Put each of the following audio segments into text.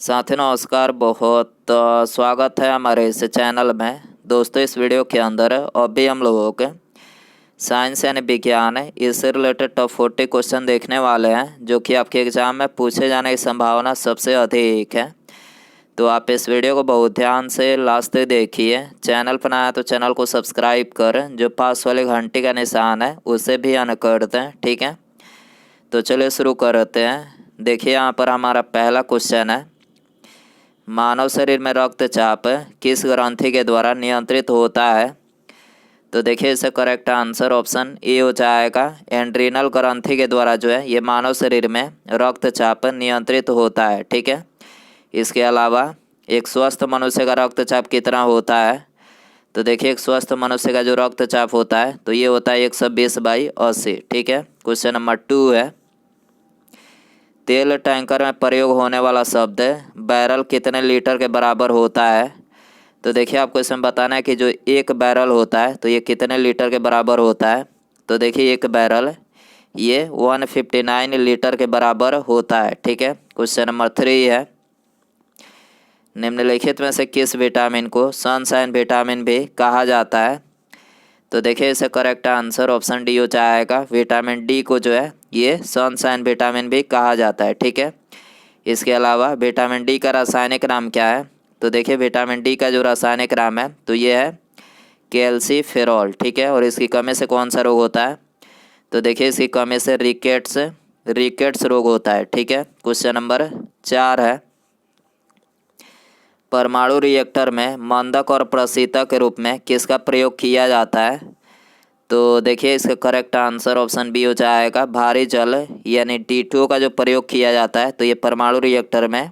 साथियों नमस्कार। बहुत स्वागत है हमारे इस चैनल में। दोस्तों इस वीडियो के अंदर अभी हम लोगों के साइंस यानी विज्ञान है इससे रिलेटेड टॉप 40 क्वेश्चन देखने वाले हैं जो कि आपके एग्जाम में पूछे जाने की संभावना सबसे अधिक है। तो आप इस वीडियो को बहुत ध्यान से लास्ट तक देखिए। चैनल पर नया तो चैनल को सब्सक्राइब कर जो पास वाले घंटी का निशान है उसे भी ऑन कर दें, ठीक है। तो चलिए शुरू करते हैं। देखिए यहाँ पर हमारा पहला क्वेश्चन है, मानव शरीर में रक्तचाप किस ग्रंथि के द्वारा नियंत्रित होता है। तो देखिए इसका करेक्ट आंसर ऑप्शन ए हो जाएगा। एंड्रीनल ग्रंथि के द्वारा जो है ये मानव शरीर में रक्तचाप नियंत्रित होता है, ठीक है। इसके अलावा एक स्वस्थ मनुष्य का रक्तचाप कितना होता है। तो देखिए एक स्वस्थ मनुष्य का जो रक्तचाप होता है तो ये होता है 120/80, ठीक है। क्वेश्चन नंबर 2 है, तेल टैंकर में प्रयोग होने वाला शब्द बैरल कितने लीटर के बराबर होता है। तो देखिए आपको इसमें बताना है कि जो एक बैरल होता है तो ये कितने लीटर के बराबर होता है। तो देखिए एक बैरल ये 159 लीटर के बराबर होता है, ठीक है। क्वेश्चन नंबर 3 है, निम्नलिखित में से किस विटामिन को सनशाइन विटामिन भी कहा जाता है। तो देखिए इसे करेक्ट आंसर ऑप्शन डी हो जाएगा। विटामिन डी को जो है ये सनशाइन विटामिन भी कहा जाता है, ठीक है। इसके अलावा विटामिन डी का रासायनिक नाम क्या है। तो देखिए विटामिन डी का जो रासायनिक नाम है तो ये है कैल्सीफेरॉल, ठीक है। और इसकी कमी से कौन सा रोग होता है। तो देखिए इसकी कमी से रिकेट्स रोग होता है, ठीक है। क्वेश्चन नंबर 4 है, परमाणु रिएक्टर में मंदक और प्रशीतक के रूप में किसका प्रयोग किया जाता है। तो देखिए इसका करेक्ट आंसर ऑप्शन बी हो जाएगा। भारी जल यानी D2O का जो प्रयोग किया जाता है तो ये परमाणु रिएक्टर में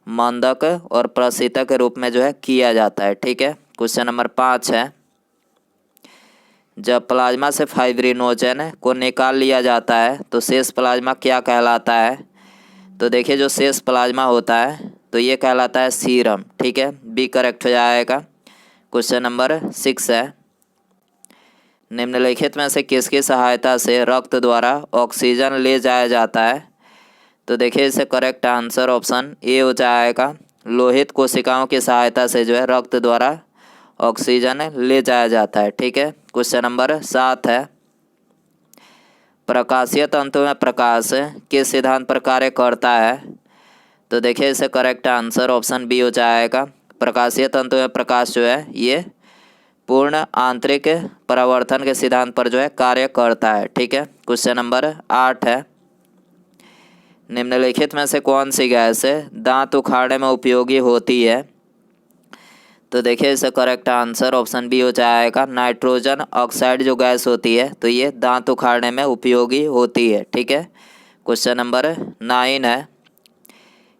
मंदक और प्रशीतक के रूप में जो है किया जाता है, ठीक है। क्वेश्चन नंबर 5 है, जब प्लाज्मा से फाइब्रिनोजन को निकाल लिया जाता है तो शेष प्लाज्मा क्या कहलाता है। तो देखिए जो शेष प्लाज्मा होता है तो ये कहलाता है सीरम, ठीक है। बी करेक्ट हो जाएगा। क्वेश्चन नंबर 6 है, निम्नलिखित में से किसकी सहायता से रक्त द्वारा ऑक्सीजन ले जाया जाता है। तो देखिए इसे करेक्ट आंसर ऑप्शन ए हो जाएगा। लोहित कोशिकाओं की सहायता से जो है रक्त द्वारा ऑक्सीजन ले जाया जाता है, ठीक है। क्वेश्चन नंबर 7 है, प्रकाशीय तंतु में प्रकाश किस सिद्धांत पर कार्य करता है। तो देखिए इसे करेक्ट आंसर ऑप्शन बी हो जाएगा। प्रकाशीय तंतु में प्रकाश जो है ये पूर्ण आंतरिक परावर्तन के सिद्धांत पर जो है कार्य करता है, ठीक है। क्वेश्चन नंबर 8 है, निम्नलिखित में से कौन सी गैस दांत उखाड़ने में उपयोगी होती है। तो देखिए इसका करेक्ट आंसर ऑप्शन बी हो जाएगा। नाइट्रोजन ऑक्साइड जो गैस होती है तो ये दांत उखाड़ने में उपयोगी होती है, ठीक है। क्वेश्चन नंबर 9 है,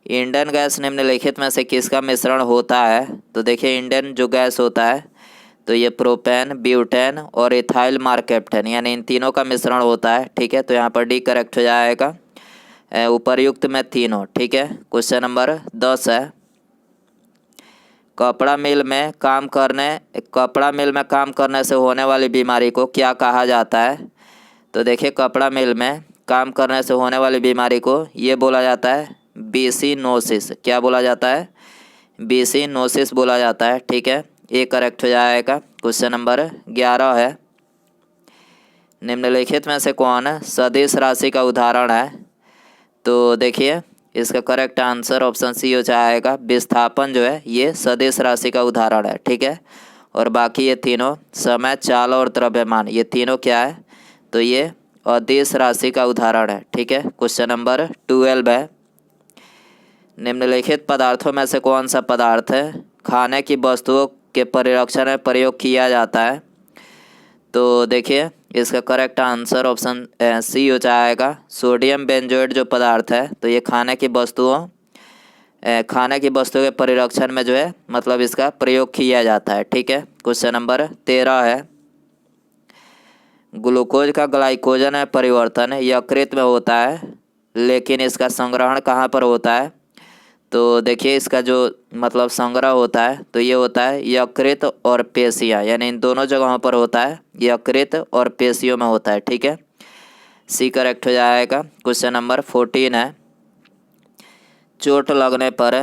इंडियन गैस निम्नलिखित में से किसका मिश्रण होता है। तो देखिए इंडियन जो गैस होता है तो ये प्रोपेन, ब्यूटेन और इथाइल मार्केप्टेन यानी इन तीनों का मिश्रण होता है, ठीक है। तो यहाँ पर डी करेक्ट हो जाएगा। उपर्युक्त में तीनों, ठीक है। क्वेश्चन नंबर 10 है, कपड़ा मिल में काम करने से होने वाली बीमारी को क्या कहा जाता है। तो देखिए कपड़ा मिल में काम करने से होने वाली बीमारी को ये बोला जाता है बीसीनोसिस। क्या बोला जाता है, बीसीनोसिस बोला जाता है, ठीक है। ये करेक्ट हो जाएगा। क्वेश्चन नंबर 11 है, निम्नलिखित में से कौन सदिश राशि का उदाहरण है। तो देखिए इसका करेक्ट आंसर ऑप्शन सी हो जाएगा। विस्थापन जो है ये सदिश राशि का उदाहरण है, ठीक है। और बाकी ये तीनों समय, चाल और द्रव्यमान ये तीनों क्या है तो ये अदिश राशि का उदाहरण है, ठीक है। क्वेश्चन नंबर 12 है, निम्नलिखित पदार्थों में से कौन सा पदार्थ खाने की वस्तुओं के परिरक्षण में प्रयोग किया जाता है। तो देखिए इसका करेक्ट आंसर ऑप्शन सी हो जाएगा। सोडियम बेंजोएट जो पदार्थ है तो ये खाने की वस्तुओं के परिरक्षण में जो है मतलब इसका प्रयोग किया जाता है, ठीक है। क्वेश्चन नंबर 13 है, ग्लूकोज का ग्लाइकोजन में परिवर्तन यकृत में होता है लेकिन इसका संग्रहण कहाँ पर होता है। तो देखिए इसका जो मतलब संग्रह होता है तो ये होता है यकृत और पेशियाँ यानी इन दोनों जगहों पर होता है, यकृत और पेशियों में होता है, ठीक है। सी करेक्ट हो जाएगा। क्वेश्चन नंबर 14 है, चोट लगने पर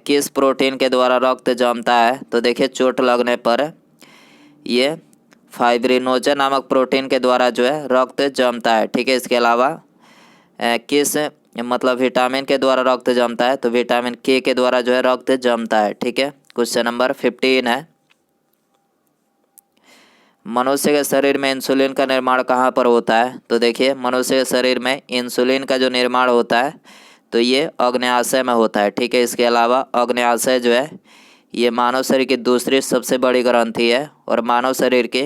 किस प्रोटीन के द्वारा रक्त जमता है? तो देखिए चोट लगने पर ये फाइब्रिनोजन नामक प्रोटीन के द्वारा जो है रक्त जमता है। ठीक है, इसके अलावा किस मतलब विटामिन के द्वारा रक्त जमता है? तो विटामिन के द्वारा जो है रक्त जमता है। ठीक है, क्वेश्चन नंबर 15 है, मनुष्य के शरीर में इंसुलिन का निर्माण कहाँ पर होता है? तो देखिए मनुष्य के शरीर में इंसुलिन का जो निर्माण होता है तो ये अग्न्याशय में होता है। ठीक है, इसके अलावा अग्न्याशय जो है ये मानव शरीर की दूसरी सबसे बड़ी ग्रंथि है और मानव शरीर की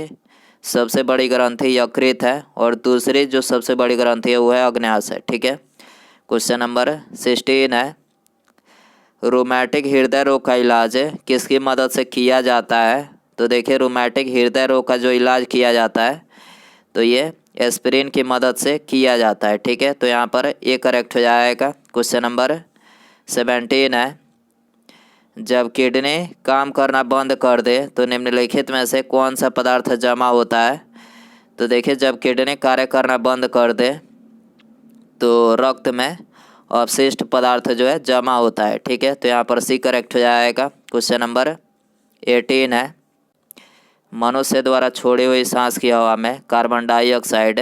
सबसे बड़ी ग्रंथि यकृत है और दूसरी जो सबसे बड़ी ग्रंथि है वो है अग्न्याशय। ठीक है, क्वेश्चन नंबर 16 है, रूमैटिक हृदय रोग का इलाज किसकी मदद से किया जाता है? तो देखिए रूमैटिक हृदय रोग का जो इलाज किया जाता है तो ये एस्पिरिन की मदद से किया जाता है। ठीक है, तो यहाँ पर ये करेक्ट हो जाएगा। क्वेश्चन नंबर 17 है, जब किडनी काम करना बंद कर दे तो निम्नलिखित में से कौन सा पदार्थ जमा होता है? तो देखिए जब किडनी कार्य करना बंद कर दे तो रक्त में अवशिष्ट पदार्थ जो है जमा होता है। ठीक है, तो यहाँ पर सी करेक्ट हो जाएगा। क्वेश्चन नंबर 18 है, मनुष्य द्वारा छोड़ी हुई सांस की हवा में कार्बन डाइऑक्साइड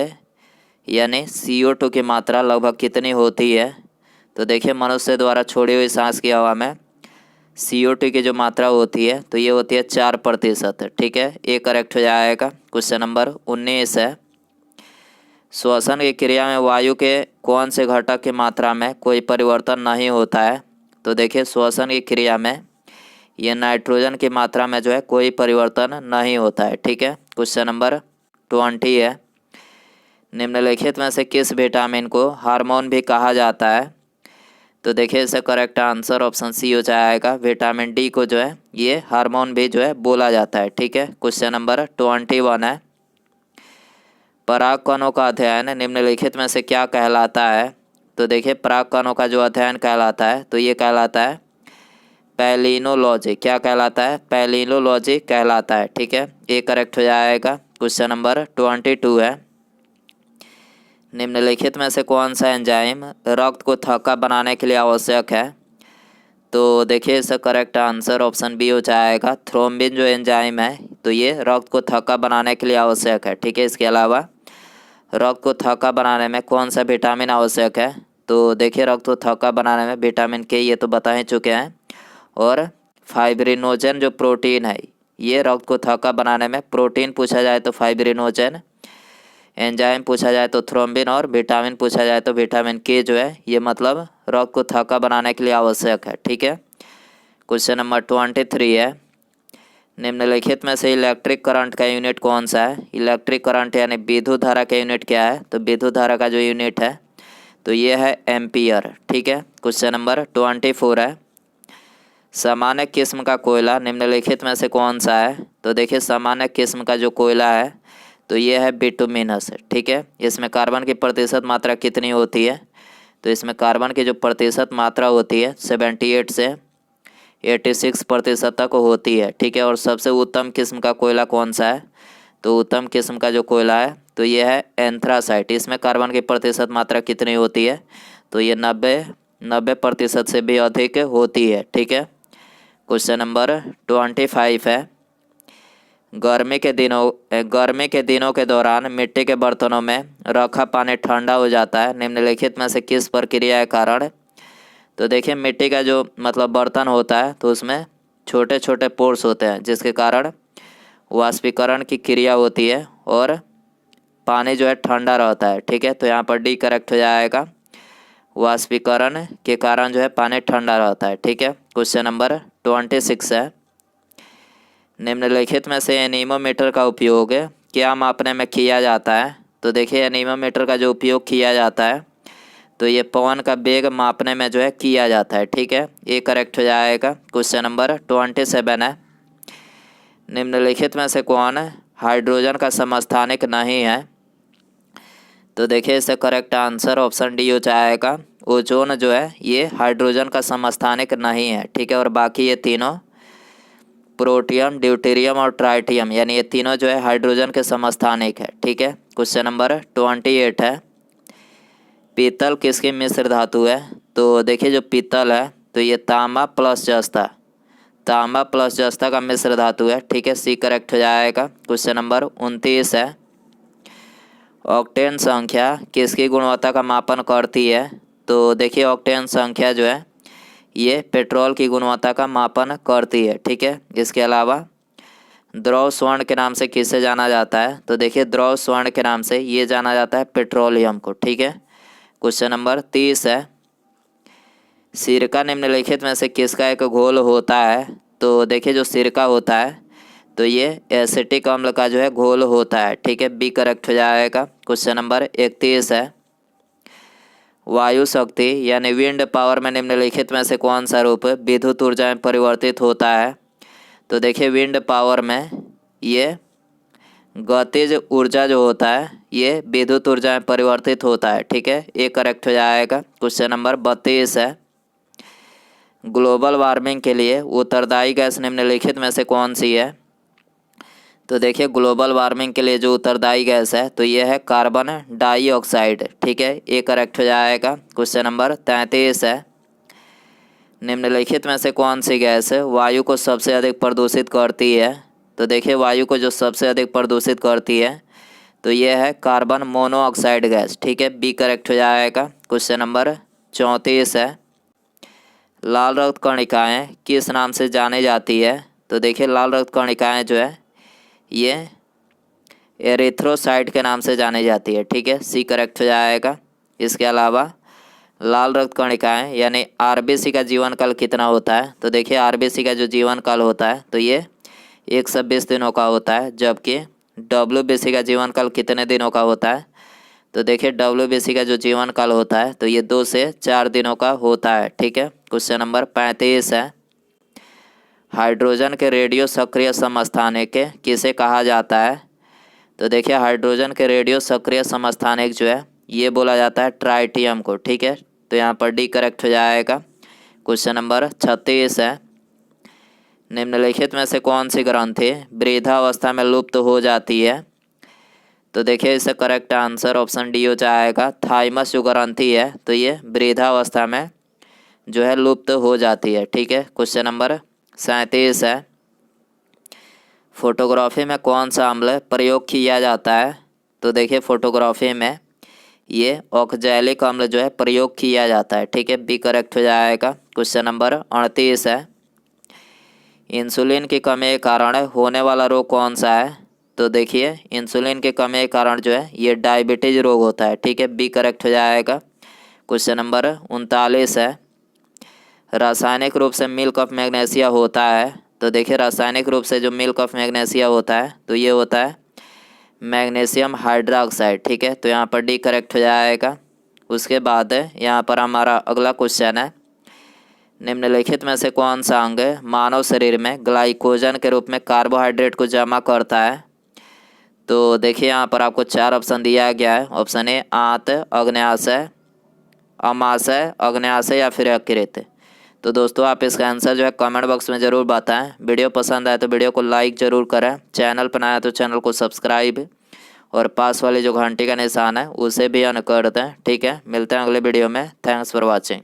यानी CO2 की मात्रा लगभग कितनी होती है? तो देखिए मनुष्य द्वारा छोड़ी हुई सांस की हवा में CO2 की जो मात्रा होती है तो ये होती है 4%। ठीक है, ये करेक्ट हो जाएगा। क्वेश्चन नंबर 19 है, श्वसन की क्रिया में वायु के कौन से घटक की मात्रा में कोई परिवर्तन नहीं होता है? तो देखिए श्वसन की क्रिया में ये नाइट्रोजन की मात्रा में जो है कोई परिवर्तन नहीं होता है। ठीक है, क्वेश्चन नंबर 20 है, निम्नलिखित में से किस विटामिन को हार्मोन भी कहा जाता है? तो देखिए इसका करेक्ट आंसर ऑप्शन सी हो जाएगा, विटामिन डी को जो है ये हार्मोन भी जो है बोला जाता है। ठीक है, क्वेश्चन नंबर 21 है, परागकणों का अध्ययन निम्नलिखित में से क्या कहलाता है? तो देखिए परागकणों का जो अध्ययन कहलाता है तो ये कहलाता है पैलिनोलॉजी। क्या कहलाता है? पैलिनोलॉजी कहलाता है। ठीक है, ये करेक्ट हो जाएगा। क्वेश्चन नंबर 22 है, निम्नलिखित में से कौन सा एंजाइम रक्त को थक्का बनाने के लिए आवश्यक है? तो देखिए इसका करेक्ट आंसर ऑप्शन बी हो जाएगा, थ्रोम्बिन जो एंजाइम है तो ये रक्त को थक्का बनाने के लिए आवश्यक है। ठीक है, इसके अलावा रक्त को थक्का बनाने में कौन सा विटामिन आवश्यक है? तो देखिए रक्त को थक्का बनाने में विटामिन के ये तो बता ही चुके हैं, और फाइब्रिनोजन जो प्रोटीन है ये रक्त को थक्का बनाने में, प्रोटीन पूछा जाए तो फाइब्रिनोजन, एंजाइम पूछा जाए तो थ्रोम्बिन, और विटामिन पूछा जाए तो विटामिन के जो है ये मतलब रक्त को थक्का बनाने के लिए आवश्यक है। ठीक है, क्वेश्चन नंबर 23 है, निम्नलिखित में से इलेक्ट्रिक करंट का यूनिट कौन सा है? इलेक्ट्रिक करंट यानी विद्युत धारा का यूनिट क्या है? तो विद्युत धारा का जो यूनिट है तो ये है एम्पियर। ठीक है, क्वेश्चन नंबर 24 है, सामान्य किस्म का कोयला निम्नलिखित में से कौन सा है? तो देखिए सामान्य किस्म का जो कोयला है तो ये है बिटुमिनस। ठीक है, इसमें कार्बन की प्रतिशत मात्रा कितनी होती है? तो इसमें कार्बन की जो प्रतिशत मात्रा होती है 78 से 86% तक होती है। ठीक है, और सबसे उत्तम किस्म का कोयला कौन सा है? तो उत्तम किस्म का जो कोयला है तो ये है एंथ्रासाइट। इसमें कार्बन की प्रतिशत मात्रा कितनी होती है? तो ये 90% से भी अधिक होती है। ठीक है, क्वेश्चन नंबर 25 है, गर्मी के दिनों के दौरान मिट्टी के बर्तनों में रखा पानी ठंडा हो जाता है, निम्नलिखित में से किस प्रक्रिया के कारण? तो देखिए मिट्टी का जो मतलब बर्तन होता है तो उसमें छोटे छोटे पोर्स होते हैं जिसके कारण वाष्पीकरण की क्रिया होती है और पानी जो है ठंडा रहता है। ठीक है, तो यहाँ पर डी करेक्ट हो जाएगा, वाष्पीकरण के कारण जो है पानी ठंडा रहता है। ठीक है, क्वेश्चन नंबर 26 है, निम्नलिखित में से एनीमोमीटर का उपयोग क्या मापने में किया जाता है? तो देखिए एनीमोमीटर का जो उपयोग किया जाता है तो ये पवन का वेग मापने में जो है किया जाता है। ठीक है, ये करेक्ट हो जाएगा। क्वेश्चन नंबर 27 है, निम्नलिखित में से कौन हाइड्रोजन का समस्थानिक नहीं है? तो देखिए इसका करेक्ट आंसर ऑप्शन डी हो जाएगा, ओजोन जो है ये हाइड्रोजन का समस्थानिक नहीं है। ठीक है, और बाकी ये तीनों प्रोटियम, ड्यूटेरियम और ट्राइटियम यानी ये तीनों जो है हाइड्रोजन के समस्थानिक है। ठीक है, क्वेश्चन नंबर 28 है, पीतल किसकी मिश्र धातु है? तो देखिए जो पीतल है तो ये तांबा प्लस जस्ता, तांबा प्लस जस्ता का मिश्र धातु है। ठीक है, सी करेक्ट हो जाएगा। क्वेश्चन नंबर 29 है, ऑक्टेन संख्या किसकी गुणवत्ता का मापन करती है? तो देखिए ऑक्टेन संख्या जो है ये पेट्रोल की गुणवत्ता का मापन करती है। ठीक है, इसके अलावा द्रव स्वर्ण के नाम से किसे जाना जाता है? तो देखिए द्रव स्वर्ण के नाम से ये जाना जाता है पेट्रोलियम को। ठीक है, क्वेश्चन नंबर 30 है, सिरका निम्नलिखित में से किसका एक घोल होता है? तो देखिए जो सिरका होता है तो ये एसिटिक अम्ल का जो है घोल होता है। ठीक है, बी करेक्ट हो जाएगा। क्वेश्चन नंबर 31 है, वायु शक्ति यानी विंड पावर में निम्नलिखित में से कौन सा रूप विद्युत ऊर्जा में परिवर्तित होता है? तो देखिए विंड पावर में ये गतिज ऊर्जा जो होता है ये विद्युत ऊर्जा में परिवर्तित होता है। ठीक है, ये करेक्ट हो जाएगा। क्वेश्चन नंबर 32 है, ग्लोबल वार्मिंग के लिए उत्तरदायी गैस निम्नलिखित में से कौन सी है? तो देखिए ग्लोबल वार्मिंग के लिए जो उत्तरदायी गैस है तो ये है कार्बन डाइऑक्साइड। ठीक है, ये करेक्ट हो जाएगा। क्वेश्चन नंबर 33 है, निम्नलिखित में से कौन सी गैस वायु को सबसे अधिक प्रदूषित करती है? तो देखिए वायु को जो सबसे अधिक प्रदूषित करती है तो ये है कार्बन मोनोऑक्साइड गैस। ठीक है, बी करेक्ट हो जाएगा। क्वेश्चन नंबर 34 है, लाल रक्त कणिकाएँ किस नाम से जानी जाती है? तो देखिए लाल रक्त कणिकाएँ जो है ये एरिथ्रोसाइट के नाम से जानी जाती है। ठीक है, सी करेक्ट हो जाएगा। इसके अलावा लाल रक्त कणिकाएँ यानी आरबीसी का जीवन काल कितना होता है? तो देखिए आरबीसी का जो जीवन काल होता है तो ये 120 दिनों का होता है, जबकि डब्ल्यूबीसी का जीवन काल कितने दिनों का होता है? तो देखिए डब्ल्यूबीसी का जो जीवन काल होता है तो ये 2 से 4 दिनों का होता है। ठीक है, क्वेश्चन नंबर 35 है, हाइड्रोजन के रेडियो सक्रिय समस्थानिक किसे कहा जाता है? तो देखिए हाइड्रोजन के रेडियो सक्रिय समस्थानिक जो है ये बोला जाता है ट्राइटियम को। ठीक है, तो यहाँ पर डी करेक्ट हो जाएगा। क्वेश्चन नंबर 36 है, निम्नलिखित में से कौन सी ग्रंथि वृद्धावस्था में लुप्त हो जाती है? तो देखिए इसका करेक्ट आंसर ऑप्शन डी हो जाएगा। थाइमस जो ग्रंथि है तो ये वृद्धावस्था में जो है लुप्त हो जाती है। ठीक है, क्वेश्चन नंबर 37 है, फोटोग्राफी में कौन सा अम्ल प्रयोग किया जाता है? तो देखिए फोटोग्राफी में ये ऑक्जैलिक अम्ल जो है प्रयोग किया जाता है। ठीक है, बी करेक्ट हो जाएगा। क्वेश्चन नंबर 38 है, इंसुलिन की कमी के कारण होने वाला रोग कौन सा है? तो देखिए इंसुलिन की कमी के कारण जो है ये डायबिटीज रोग होता है। ठीक है, बी करेक्ट हो जाएगा। क्वेश्चन नंबर 39 है, रासायनिक रूप से मिल्क ऑफ मैग्नीशिया होता है? तो देखिए रासायनिक रूप से जो मिल्क ऑफ मैग्नीशिया होता है तो ये होता है मैग्नीशियम हाइड्रोक्साइड। ठीक है, तो यहाँ पर डी करेक्ट हो जाएगा। उसके बाद यहाँ पर हमारा अगला क्वेश्चन है, निम्नलिखित में से कौन सा अंग मानव शरीर में ग्लाइकोजन के रूप में कार्बोहाइड्रेट को जमा करता है? तो देखिए यहाँ पर आपको 4 ऑप्शन दिया गया है। ऑप्शन ए आंत, अग्न्याशय, अमाशय, अग्न्याशय या फिर यकृत। तो दोस्तों आप इसका आंसर जो है कमेंट बॉक्स में ज़रूर बताएं। वीडियो पसंद आए तो वीडियो को लाइक ज़रूर करें, चैनल पर नया तो चैनल को सब्सक्राइब और पास वाले जो घंटी का निशान है उसे भी ऑन कर दें। ठीक है, मिलते हैं अगले वीडियो में। Thanks for watching.